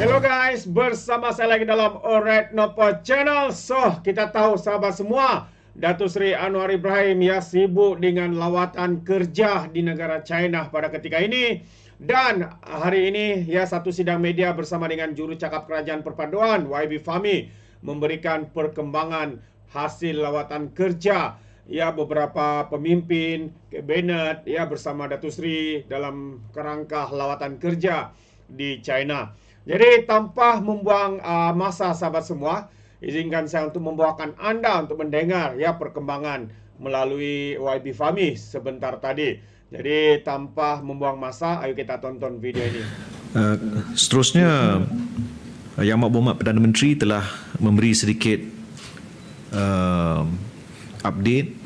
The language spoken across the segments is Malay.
Hello guys, bersama saya lagi dalam Alright Nopo Channel. So, kita tahu sahabat semua, Datuk Seri Anwar Ibrahim ya sibuk dengan lawatan kerja di negara China pada ketika ini. Dan hari ini ya satu sidang media bersama dengan juru cakap Kerajaan Perpaduan YB Fahmi memberikan perkembangan hasil lawatan kerja ya beberapa pemimpin kabinet ya bersama Datuk Seri dalam kerangka lawatan kerja di China. Jadi tanpa membuang masa sahabat semua, izinkan saya untuk membawakan anda untuk mendengar ya perkembangan melalui YB Fahmi sebentar tadi. Jadi tanpa membuang masa, ayo kita tonton video ini. Seterusnya, Yang Amat Berhormat Perdana Menteri telah memberi sedikit update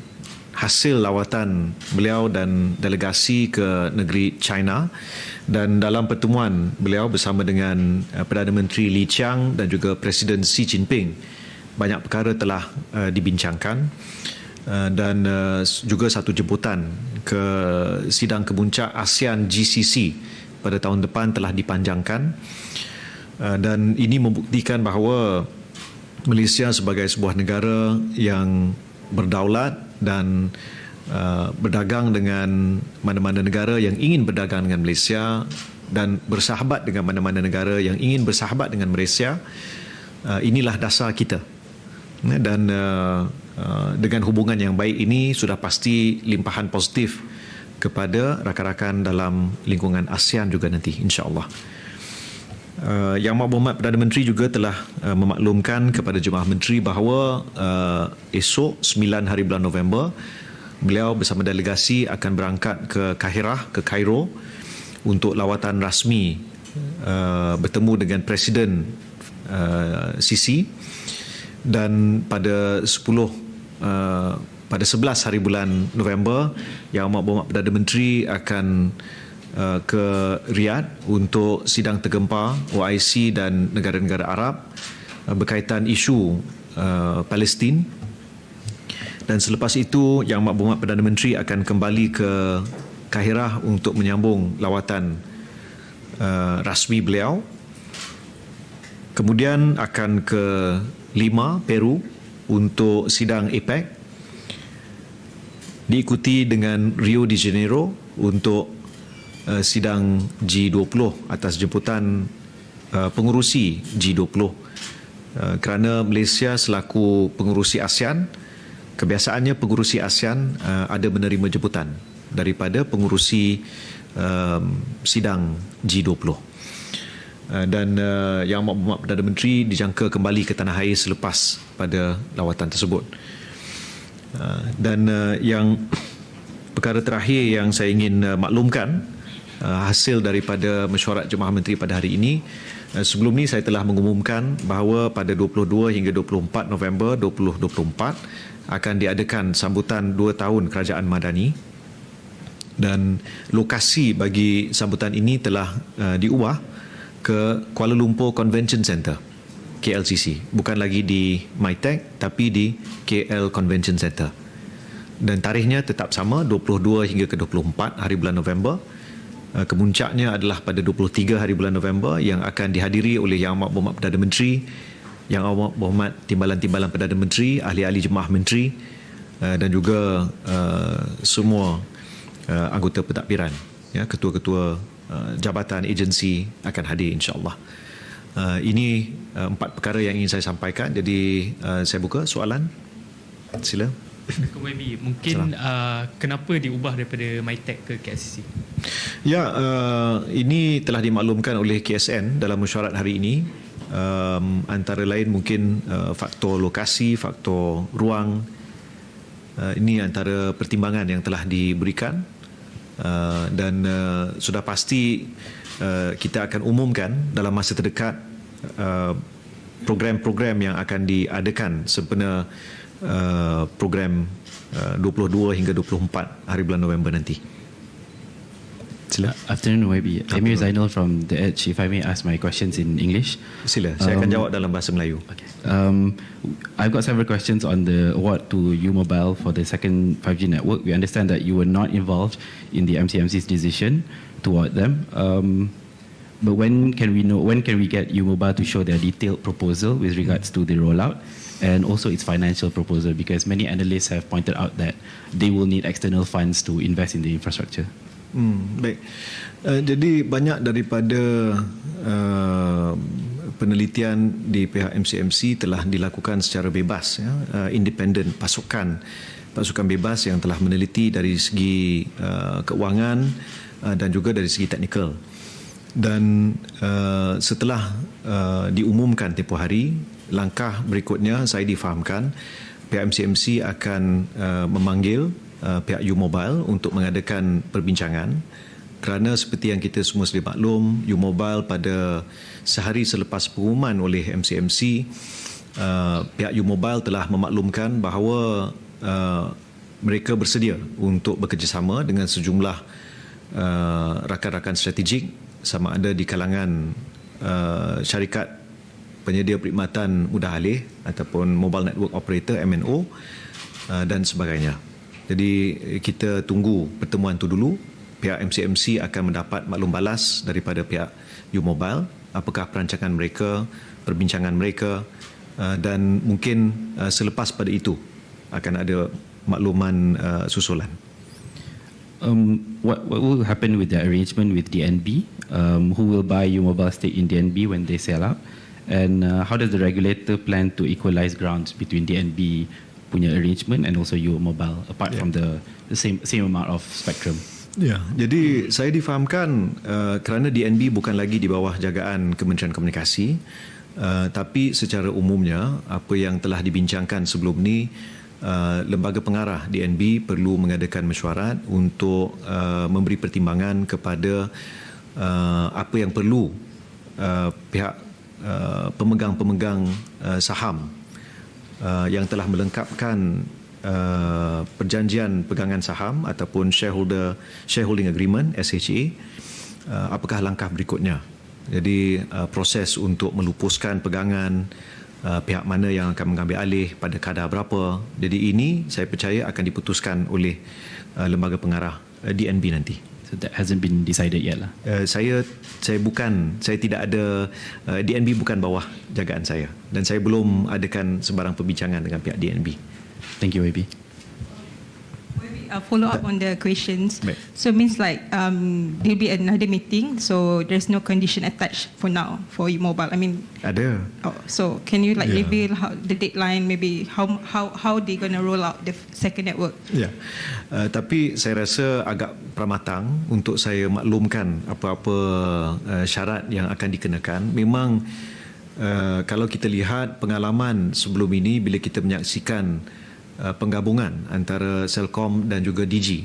hasil lawatan beliau dan delegasi ke negeri China, dan dalam pertemuan beliau bersama dengan Perdana Menteri Li Qiang dan juga Presiden Xi Jinping, banyak perkara telah dibincangkan, dan juga satu jemputan ke sidang kemuncak ASEAN GCC pada tahun depan telah dipanjangkan, dan ini membuktikan bahawa Malaysia sebagai sebuah negara yang berdaulat dan berdagang dengan mana-mana negara yang ingin berdagang dengan Malaysia dan bersahabat dengan mana-mana negara yang ingin bersahabat dengan Malaysia. Inilah dasar kita, dan dengan hubungan yang baik ini sudah pasti limpahan positif kepada rakan-rakan dalam lingkungan ASEAN juga nanti, insya-Allah. Yang Amat Berhormat Perdana Menteri juga telah memaklumkan kepada jemaah menteri bahawa esok 9 hari bulan November beliau bersama delegasi akan berangkat ke Kahirah, ke Kairo untuk lawatan rasmi bertemu dengan Presiden Sisi, dan pada 11 hari bulan November Yang Amat Berhormat Perdana Menteri akan ke Riyadh untuk sidang tergempar OIC dan negara-negara Arab berkaitan isu Palestin. Dan selepas itu Yang Amat Berhormat Perdana Menteri akan kembali ke Kahirah untuk menyambung lawatan rasmi beliau. Kemudian akan ke Lima, Peru untuk sidang APEC, diikuti dengan Rio de Janeiro untuk sidang G20 atas jemputan pengurusi G20. Kerana Malaysia selaku pengurusi ASEAN, kebiasaannya pengurusi ASEAN ada menerima jemputan daripada pengurusi sidang G20. Dan Yang Amat Berhormat Perdana Menteri dijangka kembali ke tanah air selepas pada lawatan tersebut. Dan yang perkara terakhir yang saya ingin maklumkan, hasil daripada mesyuarat Jemaah Menteri pada hari ini. Sebelum ni saya telah mengumumkan bahawa pada 22 hingga 24 November 2024 akan diadakan sambutan 2 tahun Kerajaan Madani, dan lokasi bagi sambutan ini telah diubah ke Kuala Lumpur Convention Centre, KLCC. Bukan lagi di MyTech tapi di KL Convention Centre. Dan tarikhnya tetap sama, 22 hingga ke 24 hari bulan November. Kemuncaknya adalah pada 23 hari bulan November yang akan dihadiri oleh Yang Amat Berhormat Perdana Menteri, Yang Amat Berhormat Timbalan-Timbalan Perdana Menteri, ahli-ahli jemaah menteri, dan juga semua anggota pentadbiran, ya, ketua-ketua jabatan agensi akan hadir, insya-Allah. Ini 4 perkara yang ingin saya sampaikan. Jadi saya buka soalan. Sila. YB, mungkin kenapa diubah daripada MyTech ke KLCC? Ya, ini telah dimaklumkan oleh KSN dalam mesyuarat hari ini. Antara lain mungkin faktor lokasi, faktor ruang. Ini antara pertimbangan yang telah diberikan, dan sudah pasti kita akan umumkan dalam masa terdekat program-program yang akan diadakan sempena program 22 hingga 24 hari bulan November nanti. Sila. Afternoon, YB. Emir Zainal from The Edge. If I may ask my questions in English. Sila, saya akan jawab dalam bahasa Melayu. Okay. I've got several questions on the award to U-Mobile for the second 5G network. We understand that you were not involved in the MCMC's decision to award them. But when can we get U-Mobile to show their detailed proposal with regards to the rollout and also its financial proposal? Because many analysts have pointed out that they will need external funds to invest in the infrastructure. Baik. Jadi banyak daripada penelitian di pihak MCMC telah dilakukan secara bebas, independen, pasukan bebas yang telah meneliti dari segi keuangan dan juga dari segi teknikal. Dan setelah diumumkan tempoh hari, langkah berikutnya saya difahamkan pihak MCMC akan memanggil pihak U-Mobile untuk mengadakan perbincangan, kerana seperti yang kita semua sedia maklum, U-Mobile pada sehari selepas pengumuman oleh MCMC, pihak U-Mobile telah memaklumkan bahawa mereka bersedia untuk bekerjasama dengan sejumlah rakan-rakan strategik, sama ada di kalangan syarikat penyedia perkhidmatan mudah alih ataupun Mobile Network Operator MNO dan sebagainya. Jadi kita tunggu pertemuan itu dulu. Pihak MCMC akan mendapat maklum balas daripada pihak U-Mobile, apakah perancangan mereka, perbincangan mereka, dan mungkin selepas pada itu akan ada makluman susulan. What will happen with the arrangement with DNB? Who will buy U-Mobile stake in DNB when they sell out? And how does the regulator plan to equalize grounds between DNB punya arrangement and also U-Mobile apart from the same amount of spectrum? Ya, jadi saya difahamkan kerana DNB bukan lagi di bawah jagaan Kementerian Komunikasi, tapi secara umumnya apa yang telah dibincangkan sebelum ni, lembaga pengarah DNB perlu mengadakan mesyuarat untuk memberi pertimbangan kepada apa yang perlu pihak pemegang-pemegang saham yang telah melengkapkan perjanjian pegangan saham ataupun shareholding agreement SHA, apakah langkah berikutnya. Jadi proses untuk melupuskan pegangan, pihak mana yang akan mengambil alih pada kadar berapa. Jadi ini saya percaya akan diputuskan oleh lembaga pengarah DNB nanti. So that hasn't been decided yet lah. Saya tidak ada, DNB bukan bawah jagaan saya, dan saya belum adakan sebarang perbincangan dengan pihak DNB. Thank you, YB. Follow up on the questions. Baik. So means like there'll be another meeting. So there's no condition attached for now for U-Mobile. I mean, Ada. so can you like Yeah. reveal the deadline? Maybe how they gonna roll out the second network? Ya, tapi saya rasa agak pramatang untuk saya maklumkan apa-apa syarat yang akan dikenakan. Memang kalau kita lihat pengalaman sebelum ini bila kita menyaksikan penggabungan antara Celcom dan juga Digi,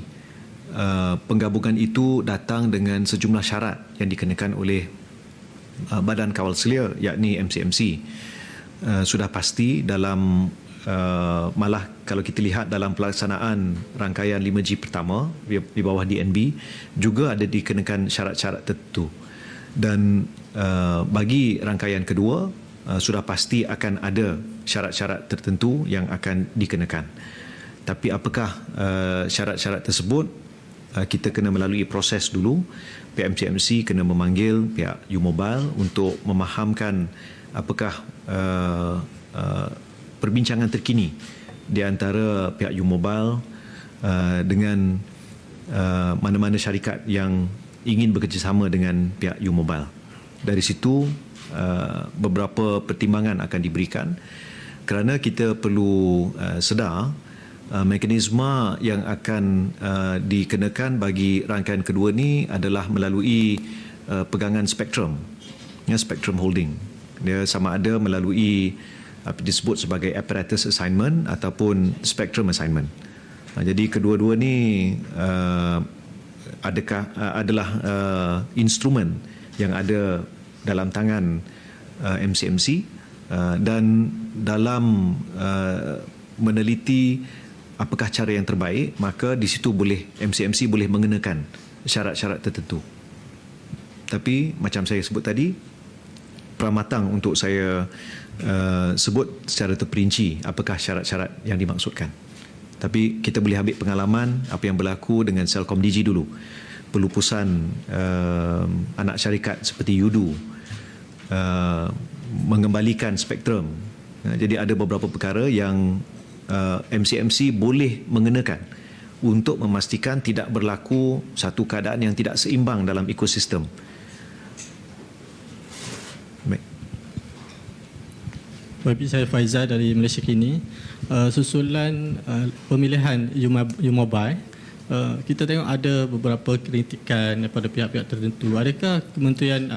penggabungan itu datang dengan sejumlah syarat yang dikenakan oleh Badan Kawal Selia, yakni MCMC. Sudah pasti dalam malah kalau kita lihat dalam pelaksanaan rangkaian 5G pertama di bawah DNB juga ada dikenakan syarat-syarat tertentu, dan bagi rangkaian kedua sudah pasti akan ada syarat-syarat tertentu yang akan dikenakan. Tapi apakah syarat-syarat tersebut, kita kena melalui proses dulu. Pihak MCMC kena memanggil pihak U-Mobile untuk memahamkan apakah perbincangan terkini di antara pihak U-Mobile dengan mana-mana syarikat yang ingin bekerjasama dengan pihak U-Mobile. Dari situ beberapa pertimbangan akan diberikan, kerana kita perlu sedar mekanisme yang akan dikenakan bagi rangkaian kedua ni adalah melalui pegangan spektrum, spektrum holding. Dia sama ada melalui apa disebut sebagai apparatus assignment ataupun spectrum assignment. Jadi kedua-dua ni adalah instrumen yang ada dalam tangan MCMC, dan dalam meneliti apakah cara yang terbaik, maka di situ MCMC boleh mengenakan syarat-syarat tertentu. Tapi macam saya sebut tadi, pramatang untuk saya sebut secara terperinci apakah syarat-syarat yang dimaksudkan. Tapi kita boleh ambil pengalaman apa yang berlaku dengan Celcom Digi dulu. pelupusan anak syarikat seperti Yudu, mengembalikan spektrum. Jadi ada beberapa perkara yang MCMC boleh mengenakan untuk memastikan tidak berlaku satu keadaan yang tidak seimbang dalam ekosistem. Baik, saya Faizal dari Malaysia Kini. Susulan pemilihan U-Mobile, kita tengok ada beberapa kritikan daripada pihak-pihak tertentu. Adakah kementerian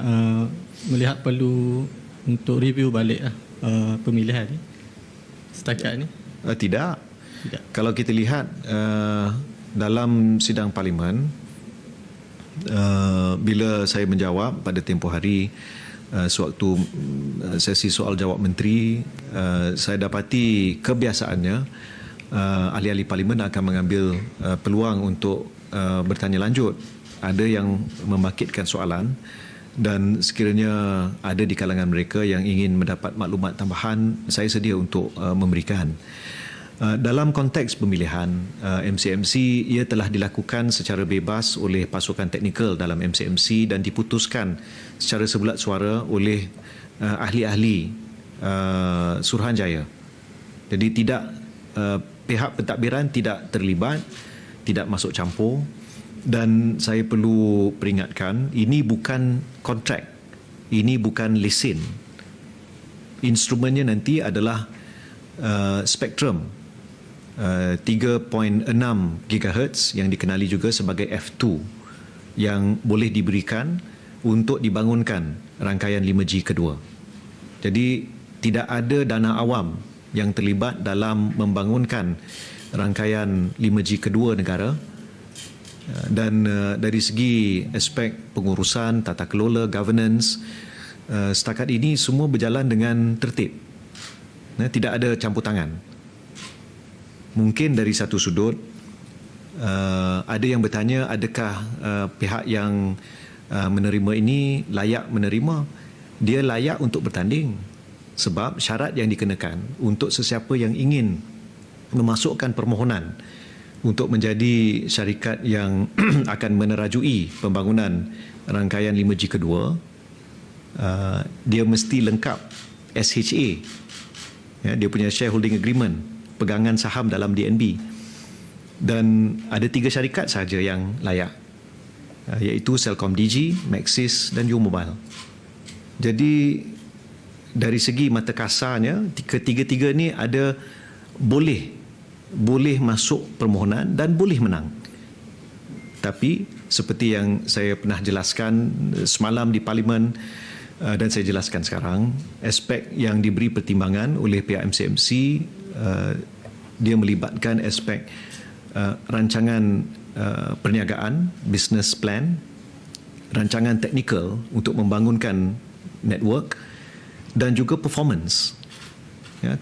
melihat perlu untuk review balik pemilihan ni setakat ni? Tidak. Tidak. Kalau kita lihat dalam sidang parlimen, bila saya menjawab pada tempoh hari sewaktu sesi soal jawab menteri, saya dapati kebiasaannya ahli-ahli parlimen akan mengambil peluang untuk bertanya lanjut. Ada yang membangkitkan soalan, dan sekiranya ada di kalangan mereka yang ingin mendapat maklumat tambahan, saya sedia untuk memberikan. Dalam konteks pemilihan MCMC, ia telah dilakukan secara bebas oleh pasukan teknikal dalam MCMC dan diputuskan secara sebulat suara oleh ahli-ahli Suruhanjaya. Jadi tidak, pihak pentadbiran tidak terlibat, tidak masuk campur. Dan saya perlu peringatkan, ini bukan kontrak, ini bukan lesen. Instrumennya nanti adalah spektrum 3.6 GHz yang dikenali juga sebagai F2 yang boleh diberikan untuk dibangunkan rangkaian 5G kedua. Jadi tidak ada dana awam yang terlibat dalam membangunkan rangkaian 5G kedua negara. Dan dari segi aspek pengurusan, tata kelola, governance, setakat ini semua berjalan dengan tertib. Tidak ada campur tangan. Mungkin dari satu sudut, ada yang bertanya adakah pihak yang menerima ini layak menerima. Dia layak untuk bertanding sebab syarat yang dikenakan untuk sesiapa yang ingin memasukkan permohonan untuk menjadi syarikat yang akan menerajui pembangunan rangkaian 5G kedua, dia mesti lengkap SHA, dia punya shareholding agreement, pegangan saham dalam DNB, dan ada 3 syarikat sahaja yang layak, iaitu CelcomDigi, Maxis dan U-Mobile. Jadi dari segi mata kasarnya, ketiga-tiga ni ada boleh masuk permohonan dan boleh menang. Tapi seperti yang saya pernah jelaskan semalam di parlimen dan saya jelaskan sekarang, aspek yang diberi pertimbangan oleh pihak MCMC, dia melibatkan aspek rancangan perniagaan, business plan, rancangan teknikal untuk membangunkan network dan juga performance.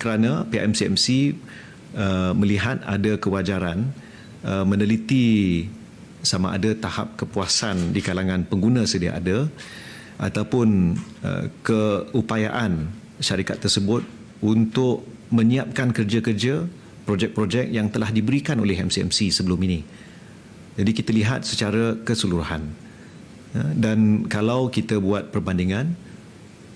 Kerana pihak MCMC melihat ada kewajaran meneliti sama ada tahap kepuasan di kalangan pengguna sedia ada ataupun keupayaan syarikat tersebut untuk menyiapkan kerja-kerja projek-projek yang telah diberikan oleh MCMC sebelum ini. Jadi kita lihat secara keseluruhan. Dan kalau kita buat perbandingan,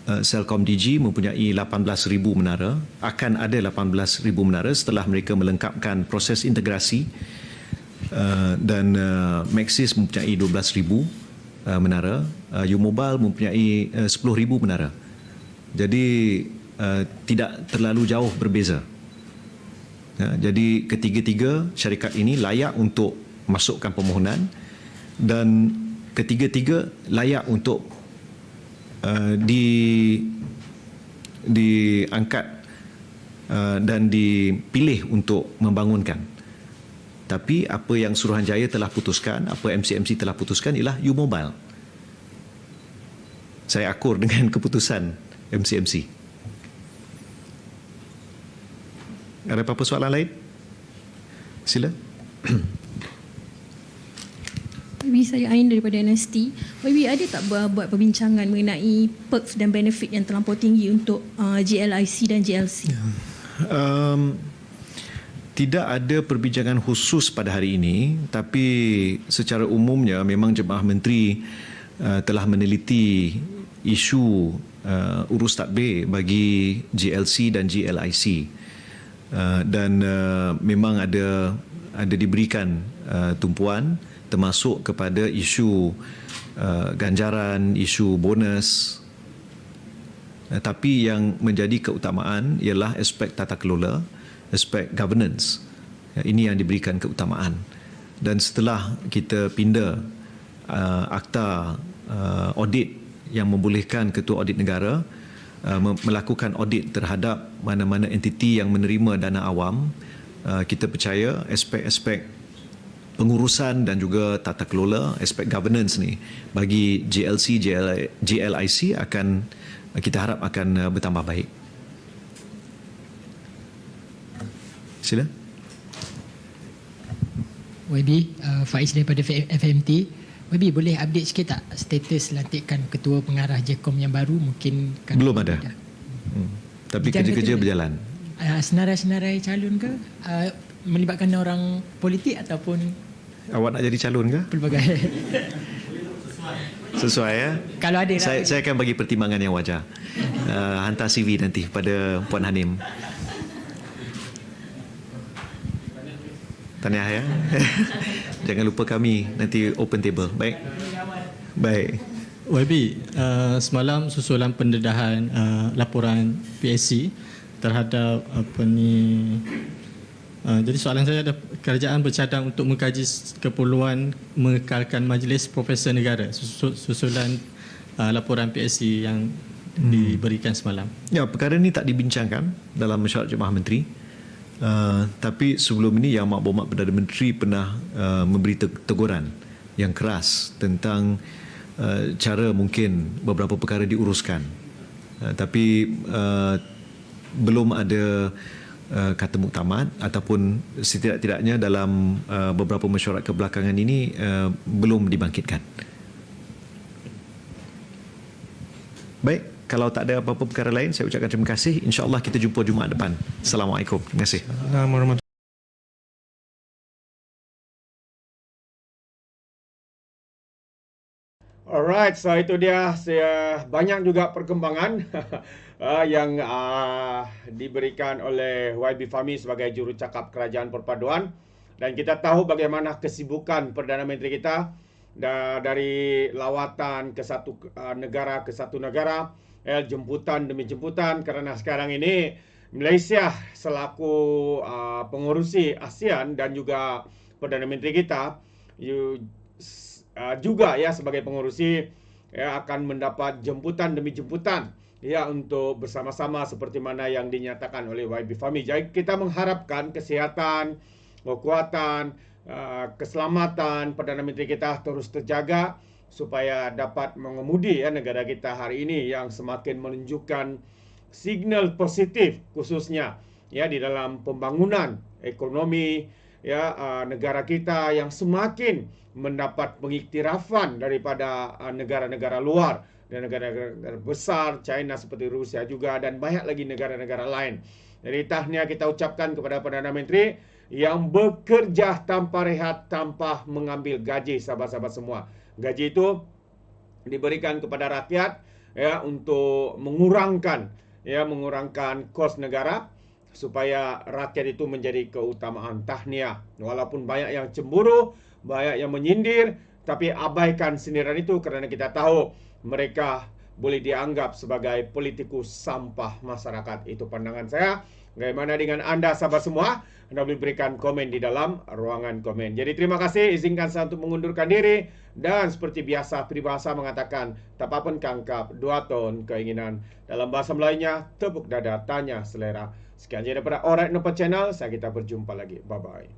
CelcomDigi mempunyai 18,000 menara, akan ada 18,000 menara setelah mereka melengkapkan proses integrasi, dan Maxis mempunyai 12,000 menara, U-Mobile mempunyai 10,000 menara. Jadi tidak terlalu jauh berbeza. Jadi ketiga-tiga syarikat ini layak untuk masukkan permohonan dan ketiga-tiga layak untuk diangkat dan dipilih untuk membangunkan. Tapi apa yang Suruhanjaya telah putuskan, apa MCMC telah putuskan ialah U-Mobile. Saya akur dengan keputusan MCMC. Ada apa-apa soalan lain? Sila. Maybe saya Ain daripada NST. Maybe ada tak buat perbincangan mengenai perks dan benefit yang terlampau tinggi untuk GLIC dan GLC? Tidak ada perbincangan khusus pada hari ini, tapi secara umumnya memang Jemaah Menteri telah meneliti isu urus tadbir bagi GLC dan GLIC, dan memang ada diberikan tumpuan termasuk kepada isu ganjaran, isu bonus. Tapi yang menjadi keutamaan ialah aspek tata kelola, aspek governance. Ini yang diberikan keutamaan. Dan setelah kita pinda akta audit yang membolehkan ketua audit negara melakukan audit terhadap mana-mana entiti yang menerima dana awam, kita percaya aspek-aspek pengurusan dan juga tata kelola, aspek governance ni bagi GLC, GLIC kita harap akan bertambah baik. Sila. YB, Faiz daripada FMT. YB, boleh update sikit tak status lantikan ketua pengarah JECOM yang baru? Mungkin belum ada. Tapi kerja-kerja berjalan. Senarai-senarai calon ke? Melibatkan orang politik ataupun Awak nak jadi calon ke? pelbagai? Sesuai ya. Kalau ada saya akan bagi pertimbangan yang wajar. Hantar CV nanti pada Puan Hanim. Tahniah ya. Jangan lupa kami nanti open table. Baik. YB, semalam susulan pendedahan laporan PSC terhadap jadi soalan saya ada, kerajaan bercadang untuk mengkaji keperluan mengekalkan Majlis Profesor Negara susulan laporan PSC yang diberikan semalam. Ya, perkara ini tak dibincangkan dalam mesyuarat Jemaah Menteri. Tapi sebelum ini Yang Berhormat Perdana Menteri pernah memberi teguran yang keras tentang cara mungkin beberapa perkara diuruskan. Tapi belum ada kata muktamad ataupun setidak-tidaknya dalam beberapa mesyuarat kebelakangan ini belum dibangkitkan. Baik, kalau tak ada apa-apa perkara lain, saya ucapkan terima kasih. InsyaAllah kita jumpa Jumaat depan. Assalamualaikum. Terima kasih. Alright, so itu dia banyak juga perkembangan yang diberikan oleh YB Fahmi sebagai jurucakap Kerajaan Perpaduan, dan kita tahu bagaimana kesibukan Perdana Menteri kita dari lawatan ke satu negara ke satu negara, jemputan demi jemputan, kerana sekarang ini Malaysia selaku pengurusi ASEAN dan juga Perdana Menteri kita juga ya sebagai pengurusi ya akan mendapat jemputan demi jemputan ya untuk bersama-sama seperti mana yang dinyatakan oleh YB Fahmi. Jadi kita mengharapkan kesihatan, kekuatan, keselamatan Perdana Menteri kita terus terjaga supaya dapat mengemudi ya negara kita hari ini yang semakin menunjukkan signal positif, khususnya ya di dalam pembangunan ekonomi ya negara kita yang semakin mendapat pengiktirafan daripada negara-negara luar dan negara-negara besar, China seperti Rusia juga, dan banyak lagi negara-negara lain. Jadi tahniah kita ucapkan kepada Perdana Menteri yang bekerja tanpa rehat, tanpa mengambil gaji sahabat-sahabat semua. Gaji itu diberikan kepada rakyat ya untuk mengurangkan kos negara supaya rakyat itu menjadi keutamaan. Tahniah. Walaupun banyak yang cemburu, banyak yang menyindir, tapi abaikan sindiran itu kerana kita tahu mereka boleh dianggap sebagai politikus sampah masyarakat. Itu pandangan saya. Bagaimana dengan anda sahabat semua? Anda boleh berikan komen di dalam ruangan komen. Jadi terima kasih. Izinkan saya untuk mengundurkan diri. Dan seperti biasa, peribahasa mengatakan, tapapan kangkap, 2 ton keinginan. Dalam bahasa Melayunya, tepuk dada, tanya selera. Sekian saja daripada Alright Nopa Channel. Saya kita berjumpa lagi. Bye-bye.